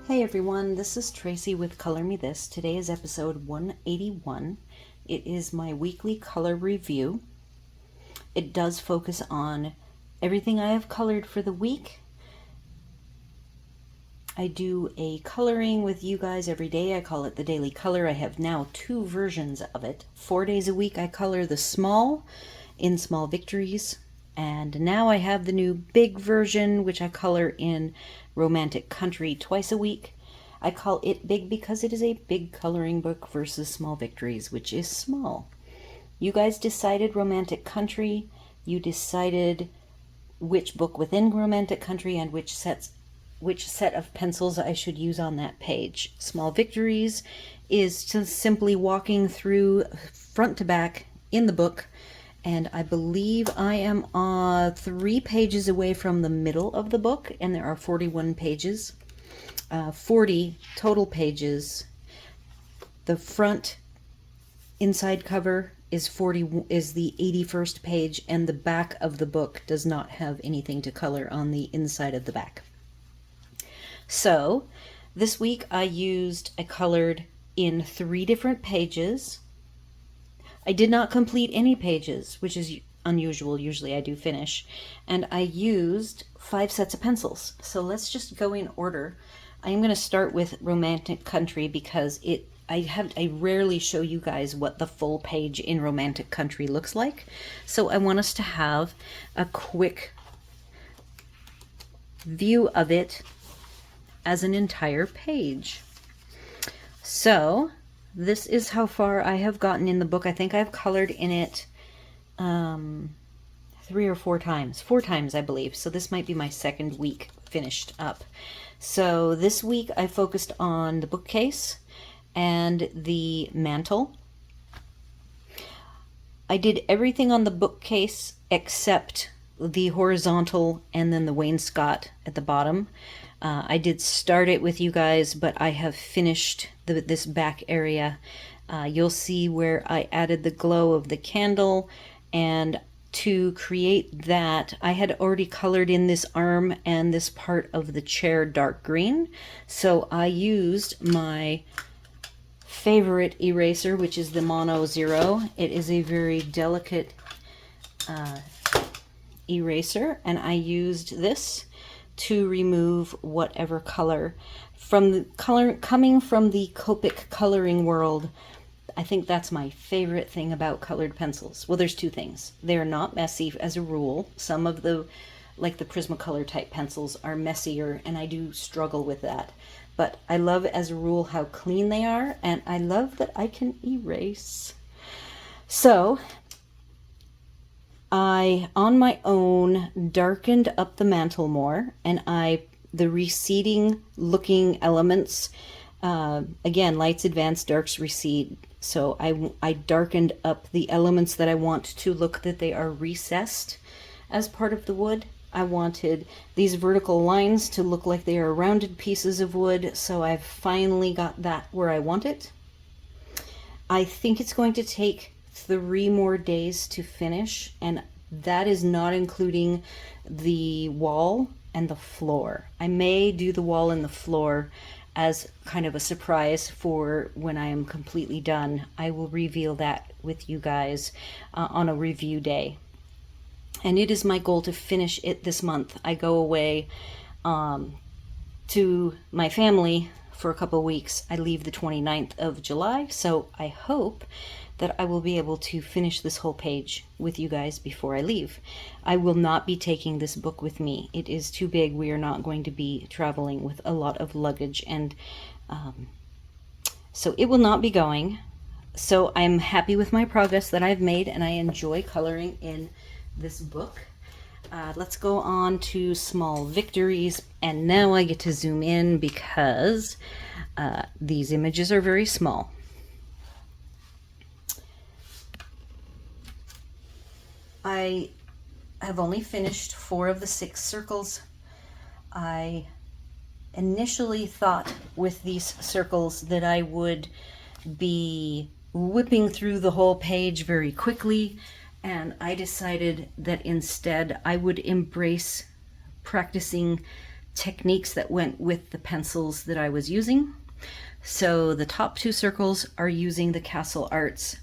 Hey everyone, this is Tracy with Color Me This. Today is episode 181. It is my weekly color review. It does focus on everything I have colored for the week. I do a coloring with you guys every day. I call it the Daily Color. I have now 2 versions of it. 4 days a week I color the small in Small Victories. And now I have the new big version, which I color in Romantic Country twice a week. I call it big because it is a big coloring book versus Small Victories, which is small. You guys decided Romantic Country. You decided which book within Romantic Country and which set of pencils I should use on that page. Small Victories is just simply walking through front to back in the book. And I believe I am 3 pages away from the middle of the book, and there are 41 pages, 40 total pages. The front inside cover is the 81st page, and the back of the book does not have anything to color on the inside of the back. So this week I colored in 3 different pages. I did not complete any pages, which is unusual. Usually I do finish. And I used 5 sets of pencils. So let's just go in order. I am going to start with Romantic Country because I rarely show you guys what the full page in Romantic Country looks like. So I want us to have a quick view of it as an entire page. So this is how far I have gotten in the book. I think I've colored in it 3 or 4 times. 4 times, I believe. So this might be my second week finished up. So this week I focused on the bookcase and the mantle. I did everything on the bookcase except the horizontal and then the wainscot at the bottom. I did start it with you guys, but I have finished this back area. You'll see where I added the glow of the candle, and to create that, I had already colored in this arm and this part of the chair dark green. So I used my favorite eraser, which is the Mono 0. It is a very delicate eraser, and I used this to remove whatever color coming from the Copic coloring world. I think that's my favorite thing about colored pencils. Well, there's 2 things. They're not messy as a rule. Some of the, like the Prismacolor type pencils, are messier, and I do struggle with that. But I love as a rule how clean they are, and I love that I can erase. So I, on my own, darkened up the mantle more, and the receding looking elements, again, lights advance, darks recede. So I darkened up the elements that I want to look that they are recessed as part of the wood. I wanted these vertical lines to look like they are rounded pieces of wood, so I've finally got that where I want it. I think it's going to take 3 more days to finish, and that is not including the wall and the floor. I may do the wall and the floor as kind of a surprise for when I am completely done. I will reveal that with you guys on a review day. And it is my goal to finish it this month. I go away to my family for a couple weeks. I leave the 29th of July, so I hope that I will be able to finish this whole page with you guys before I leave. I will not be taking this book with me. It is too big. We are not going to be traveling with a lot of luggage, and so it will not be going. So I'm happy with my progress that I've made, and I enjoy coloring in this book. Let's go on to Small Victories, and now I get to zoom in because these images are very small. I have only finished 4 of the 6 circles. I initially thought with these circles that I would be whipping through the whole page very quickly, and I decided that instead I would embrace practicing techniques that went with the pencils that I was using. So the top two circles are using the Castle Arts.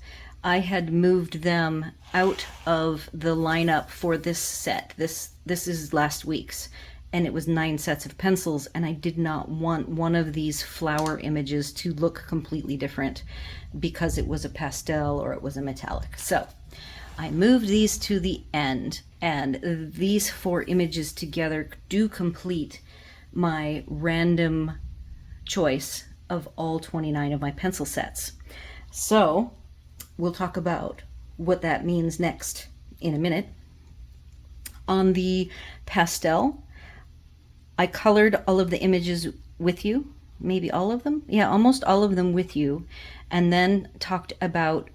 I had moved them out of the lineup for this set. This is last week's, and it was 9 sets of pencils, and I did not want one of these flower images to look completely different because it was a pastel or it was a metallic. So I moved these to the end, and these 4 images together do complete my random choice of all 29 of my pencil sets. So we'll talk about what that means next in a minute. On the pastel, I colored all of the images with you, maybe all of them? Yeah, almost all of them with you, and then talked about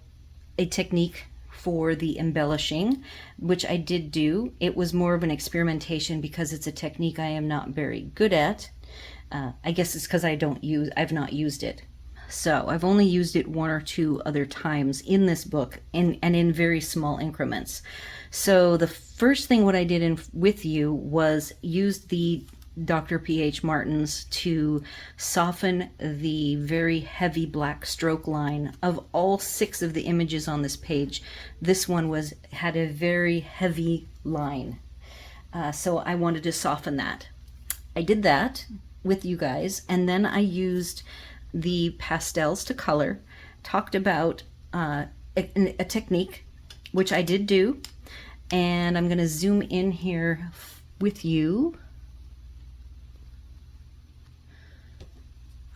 a technique for the embellishing, which I did do. It was more of an experimentation because it's a technique I am not very good at. I guess it's because I've not used it. So I've only used it 1 or 2 other times in this book, and in very small increments. So the first thing what I did with you was use the Dr. P.H. Martins to soften the very heavy black stroke line. Of all 6 of the images on this page, this one had a very heavy line. So I wanted to soften that. I did that with you guys, and then I used the pastels to color, talked about a technique, which I did do, and I'm going to zoom in here with you.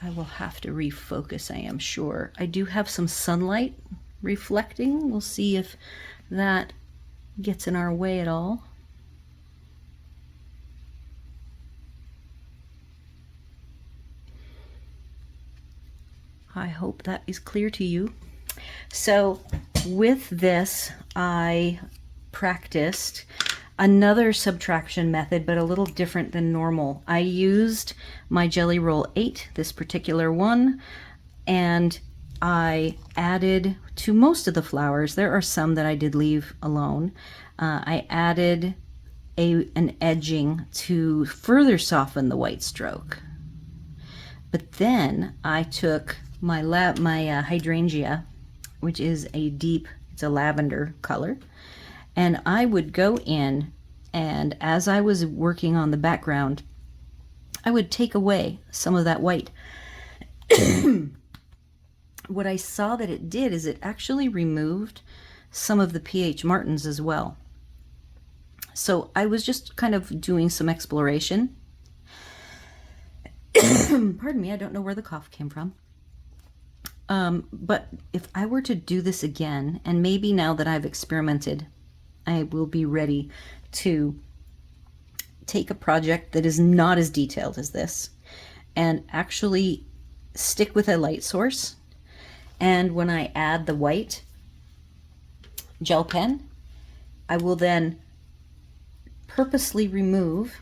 I will have to refocus, I am sure. I do have some sunlight reflecting. We'll see if that gets in our way at all. I hope that is clear to you. So with this, I practiced another subtraction method, but a little different than normal. I used my Jelly Roll 8, this particular one, and I added to most of the flowers. There are some that I did leave alone. I added an edging to further soften the white stroke. But then I took my hydrangea, which is it's a lavender color, and I would go in, and as I was working on the background, I would take away some of that white. What I saw that it did is it actually removed some of the P.H. Martins as well. So I was just kind of doing some exploration. Pardon me, I don't know where the cough came from. But if I were to do this again, and maybe now that I've experimented, I will be ready to take a project that is not as detailed as this and actually stick with a light source. And when I add the white gel pen, I will then purposely remove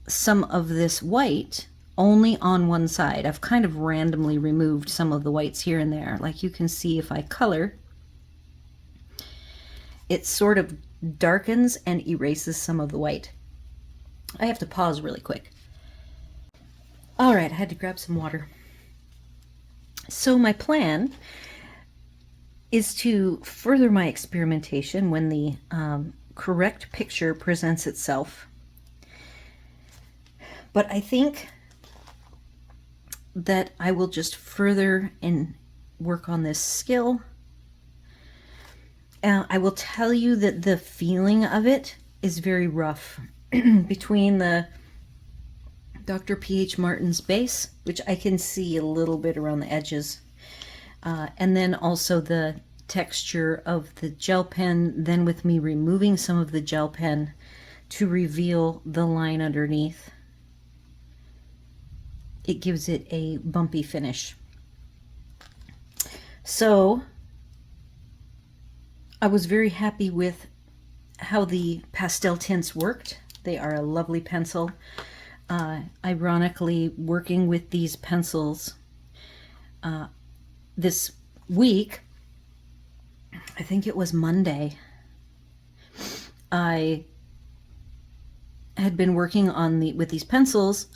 some of this white only on one side. I've kind of randomly removed some of the whites here and there. Like you can see if I color, it sort of darkens and erases some of the white. I have to pause really quick. All right, I had to grab some water. So my plan is to further my experimentation when the correct picture presents itself. But I think that I will just further and work on this skill. I will tell you that the feeling of it is very rough between the Dr. P.H. Martin's base, which I can see a little bit around the edges, and then also the texture of the gel pen, then with me removing some of the gel pen to reveal the line underneath. It gives it a bumpy finish. So I was very happy with how the Pasteltints worked. They are a lovely pencil. Ironically, working with these pencils this week, I think it was Monday, I had been working on with these pencils,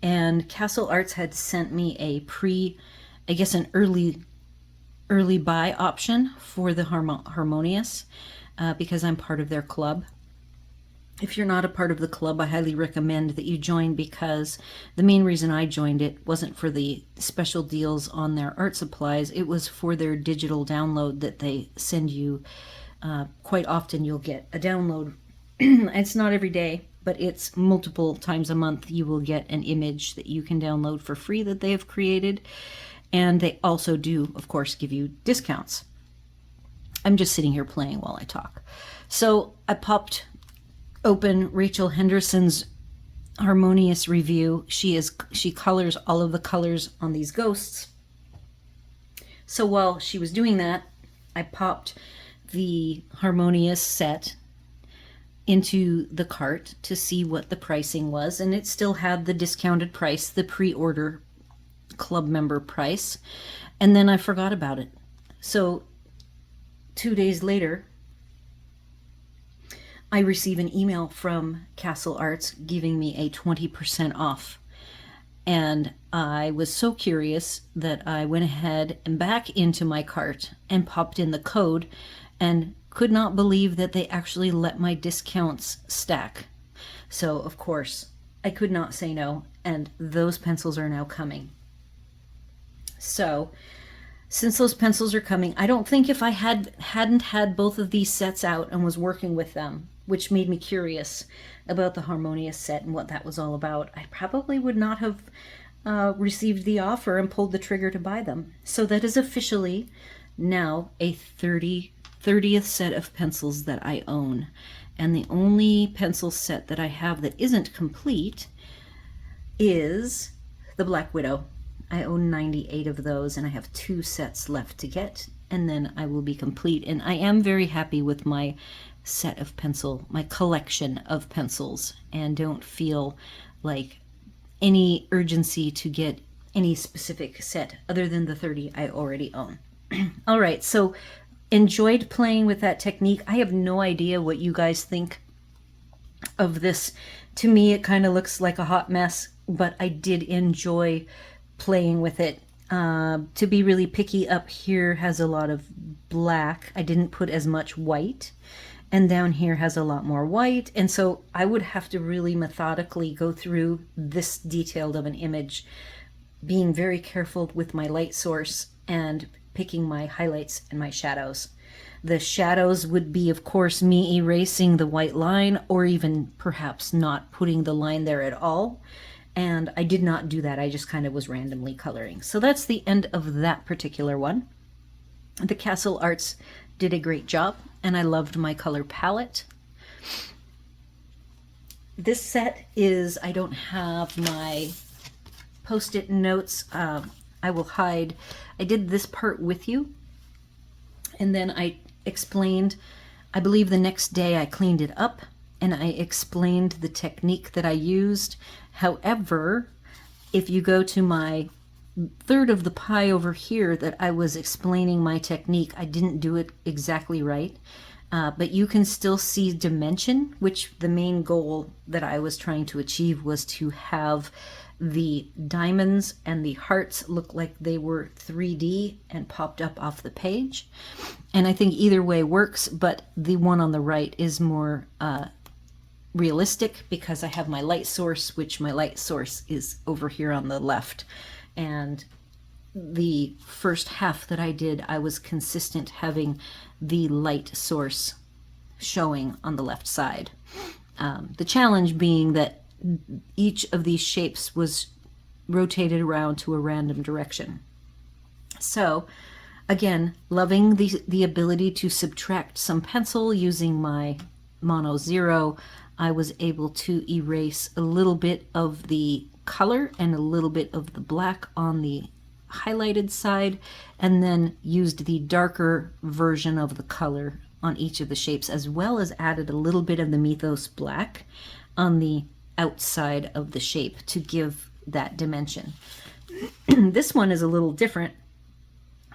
and Castle Arts had sent me a I guess an early buy option for the Harmonious, because I'm part of their club. If you're not a part of the club, I highly recommend that you join, because the main reason I joined it wasn't for the special deals on their art supplies. It was for their digital download that they send you. Quite often you'll get a download. It's not every day, but it's multiple times a month. You will get an image that you can download for free that they have created. And they also do, of course, give you discounts. I'm just sitting here playing while I talk. So I popped open Rachel Henderson's Harmonious review. She colors all of the colors on these ghosts. So while she was doing that, I popped the Harmonious set into the cart to see what the pricing was, and it still had the discounted price, the pre-order club member price, and then I forgot about it. So 2 days later, I receive an email from Castle Arts giving me a 20% off. And I was so curious that I went ahead and back into my cart and popped in the code, and could not believe that they actually let my discounts stack. So of course I could not say no, and those pencils are now coming. So since those pencils are coming, I don't think if I hadn't had both of these sets out and was working with them, which made me curious about the Harmonious set and what that was all about, I probably would not have received the offer and pulled the trigger to buy them. So that is officially now a 30th set of pencils that I own. And the only pencil set that I have that isn't complete is the Black Widow. I own 98 of those, and I have 2 sets left to get, and then I will be complete. And I am very happy with my set of my collection of pencils, and don't feel like any urgency to get any specific set other than the 30 I already own. All right, so enjoyed playing with that technique. I have no idea what you guys think of this. To me, it kind of looks like a hot mess, but I did enjoy playing with it. To be really picky, up here has a lot of black. I didn't put as much white, and down here has a lot more white, and so I would have to really methodically go through this detailed of an image, being very careful with my light source and picking my highlights and my shadows. The shadows would be, of course, me erasing the white line, or even perhaps not putting the line there at all. And I did not do that. I just kind of was randomly coloring. So that's the end of that particular one. The Castle Arts did a great job, and I loved my color palette. This set is, I don't have my post-it notes. I will hide. I did this part with you, and then I explained, I believe the next day I cleaned it up, and I explained the technique that I used. However, if you go to my third of the pie over here that I was explaining my technique, I didn't do it exactly right, but you can still see dimension, which the main goal that I was trying to achieve was to have the diamonds and the hearts look like they were 3D and popped up off the page. And I think either way works, but the one on the right is more realistic because I have my light source, which my light source is over here on the left. And the first half that I did, I was consistent having the light source showing on the left side. The challenge being that each of these shapes was rotated around to a random direction. So again, loving the ability to subtract some pencil using my Mono 0. I was able to erase a little bit of the color and a little bit of the black on the highlighted side, and then used the darker version of the color on each of the shapes, as well as added a little bit of the Mythos black on the outside of the shape to give that dimension. This one is a little different.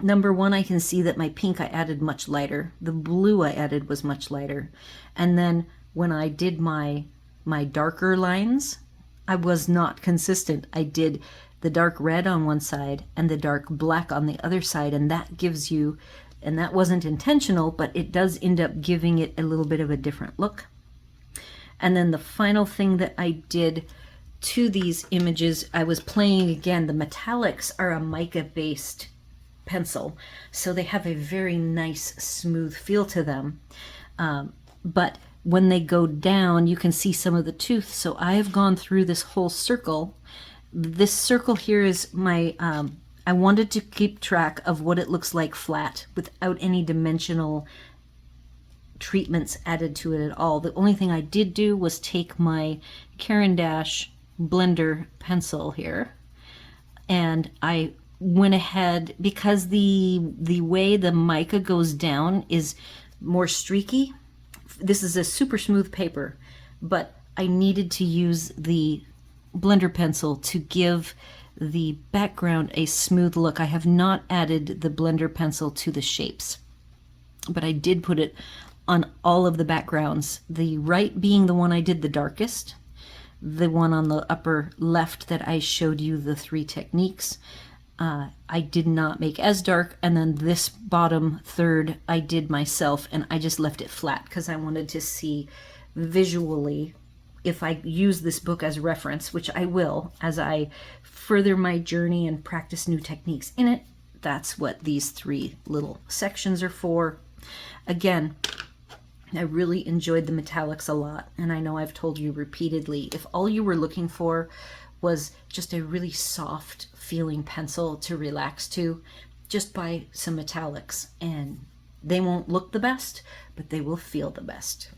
Number one, I can see that my pink I added much lighter. The blue I added was much lighter. And then when I did my my darker lines, I was not consistent. I did the dark red on one side and the dark black on the other side, and that gives you, and that wasn't intentional, but it does end up giving it a little bit of a different look. And then the final thing that I did to these images, I was playing again. The metallics are a mica based pencil, so they have a very nice smooth feel to them, but when they go down you can see some of the tooth. So I have gone through this whole circle. This circle here is my I wanted to keep track of what it looks like flat without any dimensional treatments added to it at all. The only thing I did do was take my Caran blender pencil here, and I went ahead, because the way the mica goes down is more streaky. This is a super smooth paper, but I needed to use the blender pencil to give the background a smooth look. I have not added the blender pencil to the shapes, but I did put it on all of the backgrounds. The right being the one I did the darkest, the one on the upper left that I showed you the 3 techniques, I did not make as dark, and then this bottom third I did myself, and I just left it flat because I wanted to see visually, if I use this book as reference, which I will as I further my journey and practice new techniques in it. That's what these 3 little sections are for. Again, I really enjoyed the metallics a lot, and I know I've told you repeatedly, if all you were looking for was just a really soft feeling pencil to relax to, just buy some metallics, and they won't look the best, but they will feel the best.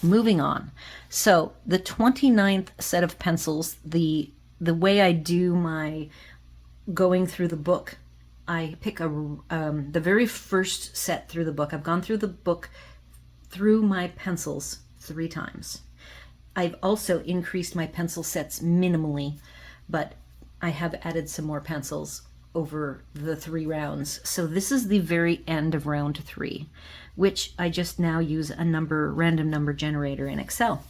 Moving on. So the 29th set of pencils, the way I do my going through the book, I pick the very first set through the book. I've gone through the book through my pencils 3 times. I've also increased my pencil sets minimally, but I have added some more pencils over the 3 rounds. So this is the very end of round 3, which I just now use a random number generator in Excel.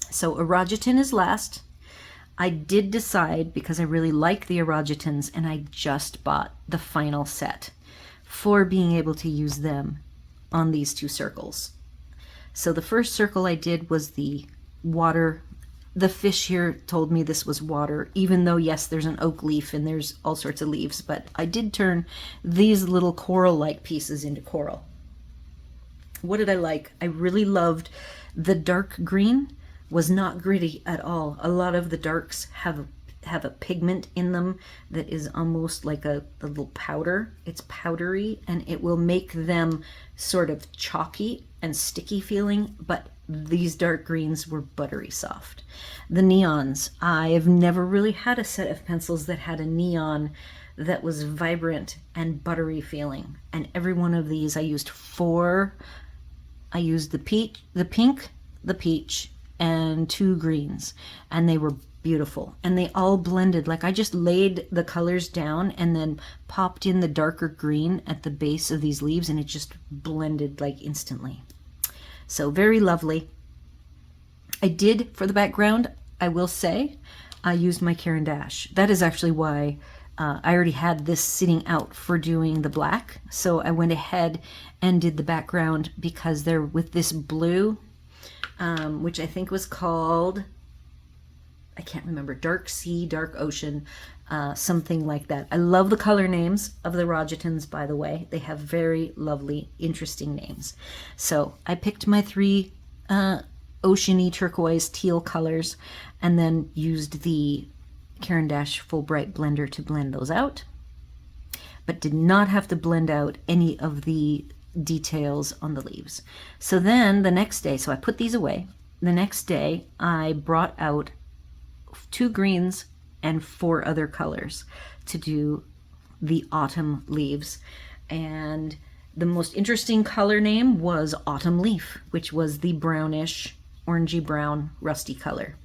So Irojiten is last. I did decide, because I really like the Irojitens, and I just bought the final set for being able to use them on these 2 circles. So the first circle I did was the water. The fish here told me this was water, even though yes, there's an oak leaf and there's all sorts of leaves, but I did turn these little coral-like pieces into coral. What did I like? I really loved the dark green. Was not gritty at all. A lot of the darks have a pigment in them that is almost like a little powder. It's powdery, and it will make them sort of chalky and sticky feeling, but these dark greens were buttery soft. The neons, I've never really had a set of pencils that had a neon that was vibrant and buttery feeling, and every one of these I used 4. I used the peach, the pink, the peach, and 2 greens, and they were beautiful, and they all blended. Like, I just laid the colors down and then popped in the darker green at the base of these leaves, and it just blended like instantly. So very lovely. I did, for the background, I will say, I used my Caran. That is actually why I already had this sitting out for doing the black, so I went ahead and did the background, because they're with this blue, which I think was called, I can't remember, Dark Sea, Dark Ocean, something like that. I love the color names of the Irojitens, by the way. They have very lovely, interesting names. So I picked my 3 oceany, turquoise, teal colors, and then used the Caran Full Bright blender to blend those out, but did not have to blend out any of the details on the leaves. So then the next day, so I put these away. The next day I brought out 2 greens and 4 other colors to do the autumn leaves, and the most interesting color name was Autumn Leaf, which was the brownish, orangey brown, rusty color.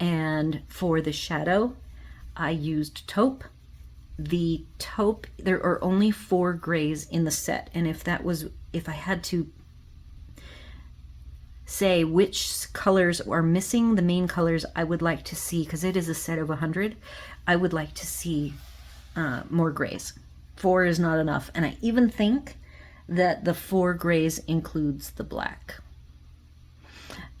And for the shadow I used taupe. The taupe, there are only 4 grays in the set, and if I had to say which colors are missing, the main colors I would like to see, because it is a set of 100, I would like to see more grays. 4 is not enough, and I even think that the 4 grays includes the black.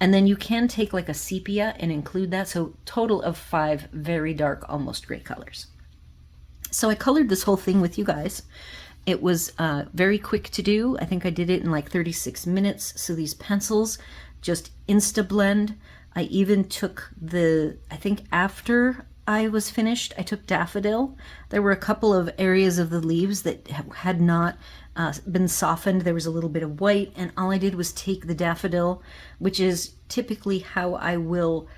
And then you can take like a sepia and include that, so total of 5 very dark, almost gray colors. So I colored this whole thing with you guys. It was very quick to do. I think I did it in like 36 minutes. So these pencils just insta blend. I even took I think after I was finished, I took daffodil. There were a couple of areas of the leaves that had not been softened. There was a little bit of white, and all I did was take the daffodil, which is typically how I will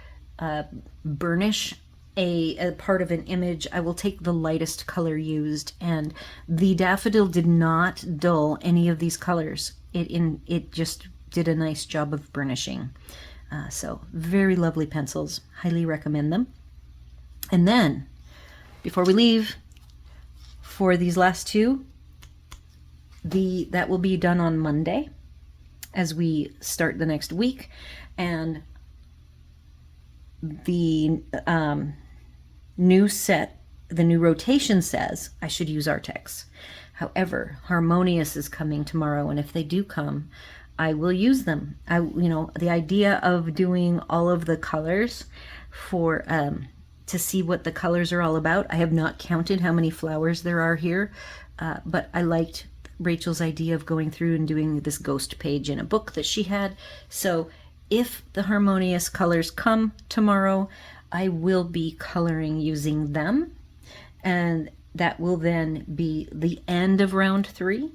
burnish a part of an image. I will take the lightest color used, and the daffodil did not dull any of these colors. It just did a nice job of burnishing. So very lovely pencils, highly recommend them. And then before we leave, for these last two, that will be done on Monday as we start the next week, and the new rotation says I should use Arrtx. However, Harmonious is coming tomorrow, and if they do come, I will use them. The idea of doing all of the colors for to see what the colors are all about. I have not counted how many flowers there are here, but I liked Rachel's idea of going through and doing this ghost page in a book that she had. So if the Harmonious colors come tomorrow, I will be coloring using them, and that will then be the end of round 3,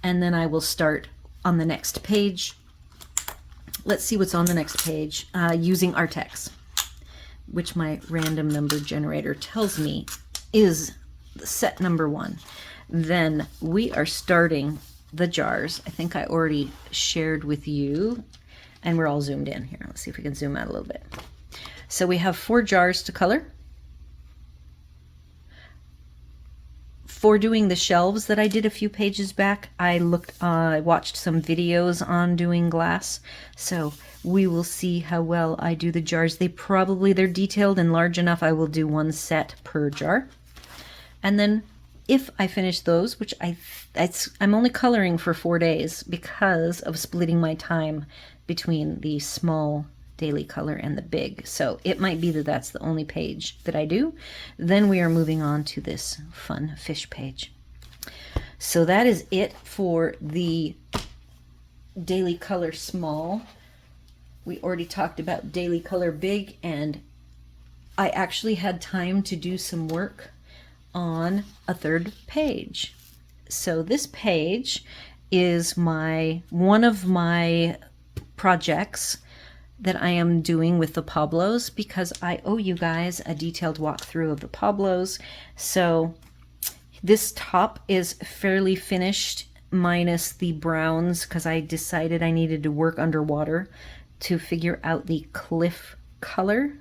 and then I will start on the next page. Let's see what's on the next page, using Arrtx, which my random number generator tells me is set number 1. Then we are starting the jars. I think I already shared with you, and we're all zoomed in here. Let's see if we can zoom out a little bit. So we have 4 jars to color. For doing the shelves that I did a few pages back, I watched some videos on doing glass. So we will see how well I do the jars. They're detailed and large enough. I will do 1 set per jar. And then if I finish those, which I'm only coloring for 4 days because of splitting my time between the small daily color and the big. So it might be that that's the only page that I do. Then we are moving on to this fun fish page. So that is it for the daily color small. We already talked about daily color big, and I actually had time to do some work on a 3rd page. So this page is one of my projects that I am doing with the Pablos, because I owe you guys a detailed walkthrough of the Pablos. So this top is fairly finished minus the browns, because I decided I needed to work underwater to figure out the cliff color.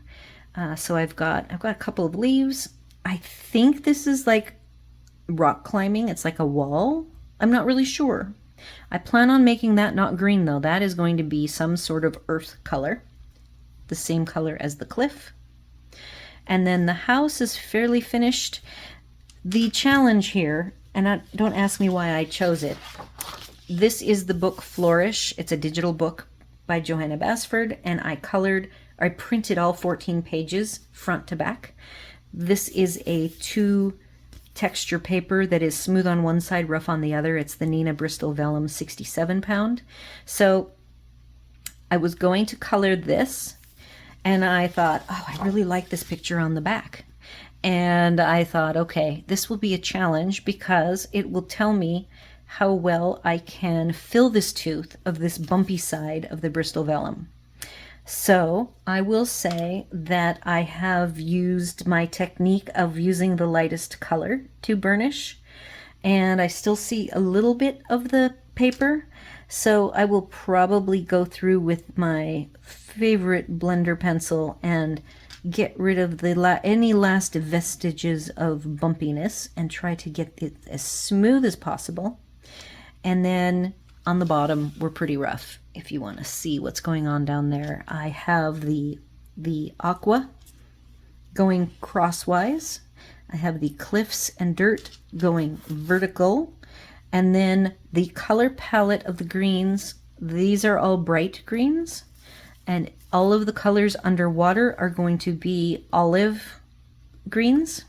So I've got a couple of leaves. I think this is like rock climbing. It's like a wall. I'm not really sure. I plan on making that not green though. That is going to be some sort of earth color, the same color as the cliff. And then the house is fairly finished. The challenge here, and don't ask me why I chose it. This is the book Flourish. It's a digital book by Johanna Basford, and I printed all 14 pages front to back. This is a 2 texture paper that is smooth on one side, rough on the other. It's the Nina Bristol Vellum 67 pound. So I was going to color this, and I thought, oh, I really like this picture on the back. And I thought, okay, this will be a challenge because it will tell me how well I can fill this tooth of this bumpy side of the Bristol Vellum. So I will say that I have used my technique of using the lightest color to burnish, and I still see a little bit of the paper. So I will probably go through with my favorite blender pencil and get rid of any last vestiges of bumpiness and try to get it as smooth as possible. And then on the bottom were pretty rough. If you want to see what's going on down there, I have the aqua going crosswise. I have the cliffs and dirt going vertical. And then the color palette of the greens, these are all bright greens. And all of the colors underwater are going to be olive greens.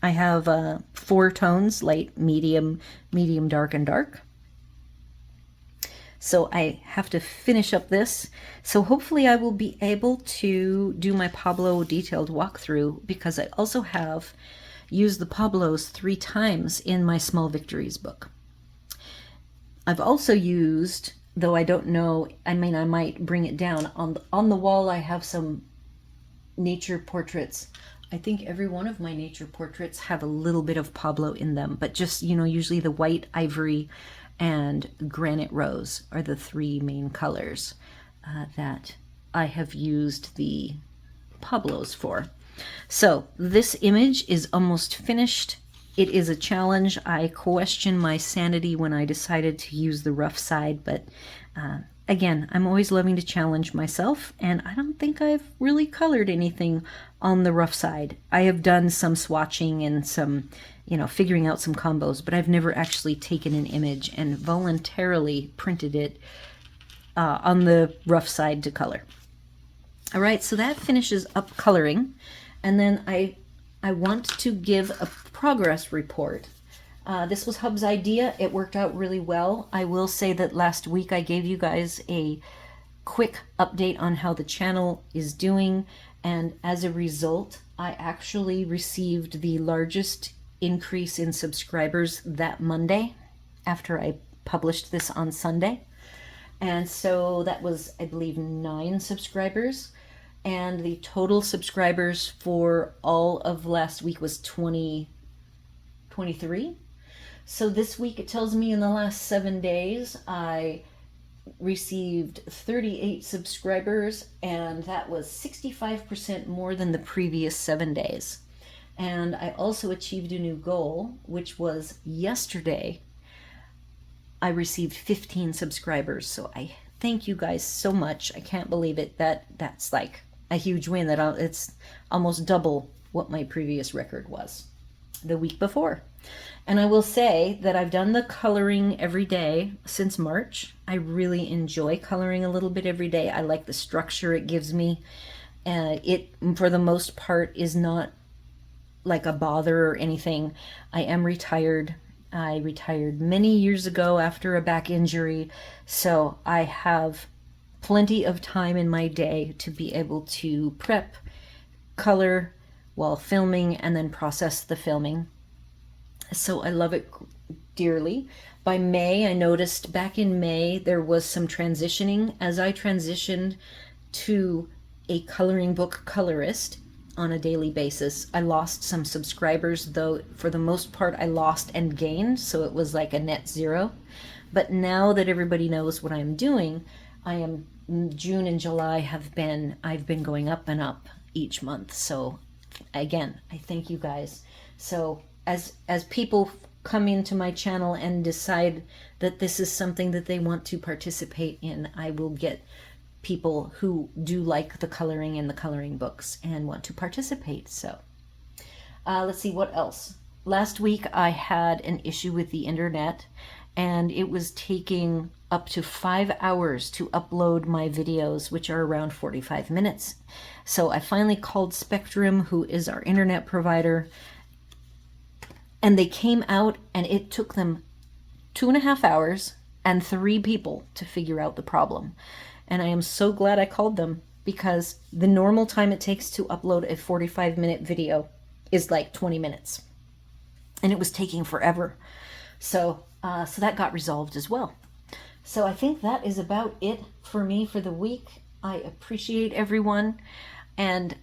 I have 4 tones, light, medium, medium, dark, and dark. So I have to finish up this. So hopefully I will be able to do my Pablo detailed walkthrough, because I also have used the Pablos 3 times in my Small Victories book. I've also used, though I don't know, I mean, I might bring it down. On the wall I have some nature portraits. I think every one of my nature portraits have a little bit of Pablo in them, but just, you know, usually the white, ivory, and granite rose are the 3 main colors that I have used the Pablos for. So this image is almost finished. It is a challenge. I question my sanity when I decided to use the rough side, but again, I'm always loving to challenge myself, and I don't think I've really colored anything on the rough side. I have done some swatching and some, you know, figuring out some combos, but I've never actually taken an image and voluntarily printed it on the rough side to color. All right, so that finishes up coloring, and then I want to give a progress report. This was Hub's idea. It worked out really well. I will say that last week I gave you guys a quick update on how the channel is doing, and as a result, I actually received the largest increase in subscribers that Monday after I published this on Sunday. And so that was, I believe, 9 subscribers. And the total subscribers for all of last week was 23. So this week it tells me in the last 7 days I received 38 subscribers, and that was 65% more than the previous 7 days. And I also achieved a new goal, which was yesterday I received 15 subscribers. So I thank you guys so much. I can't believe it. That's like a huge win. It's almost double what my previous record was the week before. And I will say that I've done the coloring every day since March. I really enjoy coloring a little bit every day. I like the structure it gives me. It, for the most part, is not like a bother or anything. I am retired. I retired many years ago after a back injury, so I have plenty of time in my day to be able to prep, color while filming, and then process the filming. So I love it dearly. By May, I noticed back in May there was some transitioning. As I transitioned to a coloring book colorist on a daily basis, I lost some subscribers, though for the most part I lost and gained, so it was like a net zero. But now that everybody knows what I'm doing, June and July I've been going up and up each month. So again, I thank you guys. So as people come into my channel and decide that this is something that they want to participate in, I will get people who do like the coloring and the coloring books and want to participate. So let's see what else. Last week I had an issue with the internet, and it was taking up to 5 hours to upload my videos, which are around 45 minutes. So I finally called Spectrum, who is our internet provider, and they came out, and it took them 2.5 hours and 3 people to figure out the problem. And I am so glad I called them, because the normal time it takes to upload a 45-minute video is like 20 minutes. And it was taking forever. So that got resolved as well. So I think that is about it for me for the week. I appreciate everyone, and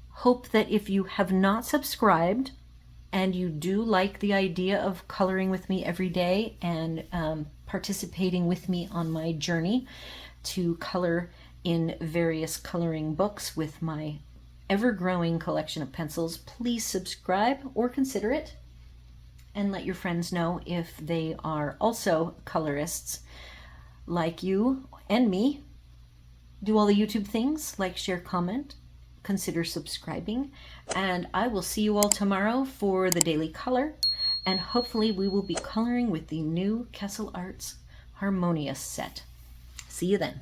hope that if you have not subscribed and you do like the idea of coloring with me every day and participating with me on my journey to color in various coloring books with my ever-growing collection of pencils, please subscribe or consider it, and let your friends know if they are also colorists. like you and me. Do all the YouTube things, like, share, comment, consider subscribing, and I will see you all tomorrow for the daily color, and hopefully we will be coloring with the new Kessel Arts Harmonious set. See you then.